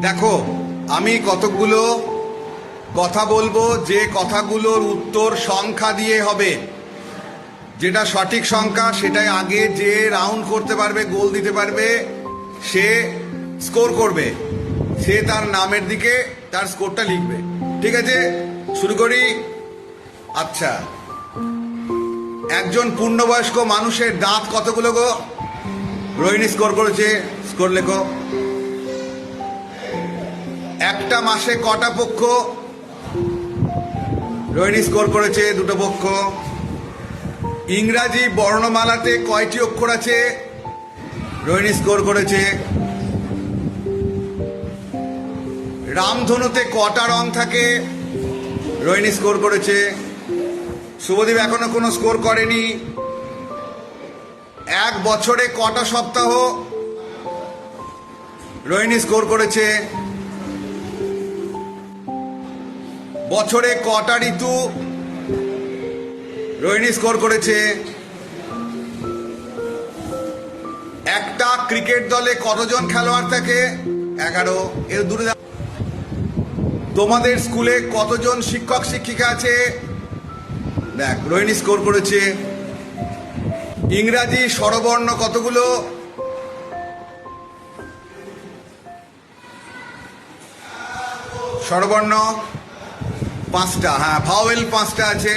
দেখো, আমি কতগুলো কথা বলবো, যে কথাগুলোর উত্তর সংখ্যা দিয়ে হবে। যেটা সঠিক সংখ্যা সেটাই আগে যে রাউন্ড করতে পারবে, গোল দিতে পারবে, সে স্কোর করবে। সে তার নামের দিকে তার স্কোরটা লিখবে। ঠিক আছে, শুরু করি। আচ্ছা, একজন পূর্ণবয়স্ক মানুষের দাঁত কতগুলো গো? রোহিণী স্কোর করেছে, স্কোর লেখো। একটা মাসে কটা পক্ষ? রোহিণী স্কোর করেছে, দুটো পক্ষ। ইংরাজি বর্ণমালাতে কয়টি অক্ষর আছে? রোহিণী স্কোর করেছে। রামধনুতে কটা রং থাকে? রোহিণী স্কোর করেছে। শুভদীপ এখনো কোনো স্কোর করেনি। এক বছরে কটা সপ্তাহ? রোহিণী স্কোর করেছে। বছরে কটা ঋতু? রোহিণী স্কোর করেছে। একটা ক্রিকেট দলে কতজন খেলোয়াড় থাকে? 11। এর দূরে। তোমাদের স্কুলে কতজন শিক্ষক শিক্ষিকা আছে? দেখ, রোহিণী স্কোর করেছে। ইংরাজি স্বরবর্ণ কতগুলো? স্বরবর্ণ 5টা। হ্যাঁ, ভাওয়েল 5টা আছে।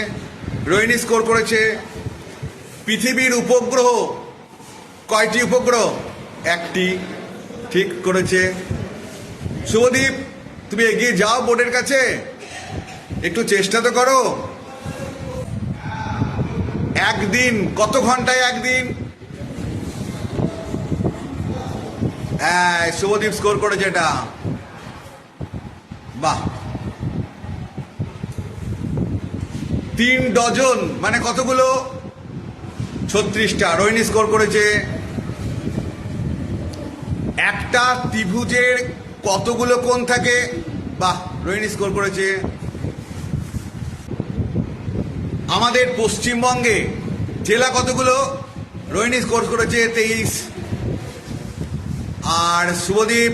রোহিণী স্কোর করেছে। পৃথিবীর উপগ্রহ কয়টি উপগ্রহ? 1টি। ঠিক করেছে। শুভদীপ, তুমি এগিয়ে যাও বোর্ডের কাছে, একটু চেষ্টা তো করো। একদিন কত ঘন্টায় একদিন? হ্যাঁ, শুভদীপ স্কোর করেছে এটা। বাহ। 3 ডজন মানে কতগুলো? 36টা। রোহিণী স্কোর করেছে। একটা ত্রিভুজের কতগুলো কোণ থাকে? বাহ, রোহিণী স্কোর করেছে। আমাদের পশ্চিমবঙ্গে জেলা কতগুলো? রোহিণী স্কোর করেছে 23। আর শুভদীপ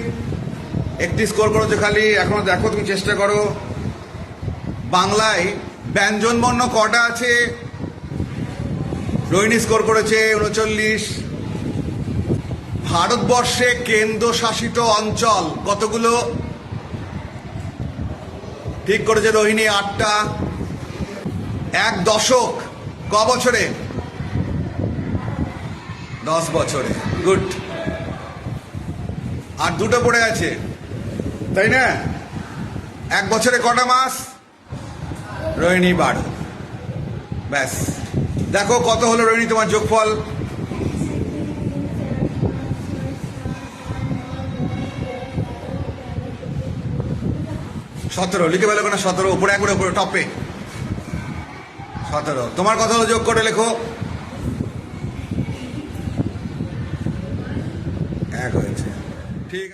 একটি স্কোর করেছে খালি। এখনো দেখো, তুমি চেষ্টা করো। বাংলায় ব্যঞ্জন বর্ণ কটা আছে? রোহিণী স্কোর করেছে 39। ভারতবর্ষে কেন্দ্রশাসিত অঞ্চল কতগুলো? ঠিক করেছে রোহিণী, 8টা। এক দশক ক বছরে? 10 বছরে। গুড। আর দুটো পড়ে আছে, তাই না? এক বছরে কটা মাস? রোহিণী 12। ব্যাস, দেখো কত হলো রোহিণী তোমার যোগফল। 17। লিখে পেলো না? 17 উপরে, একবারে উপরে টপে 17। তোমার কত হলো যোগ করে লেখো। 1 হয়েছে। ঠিক।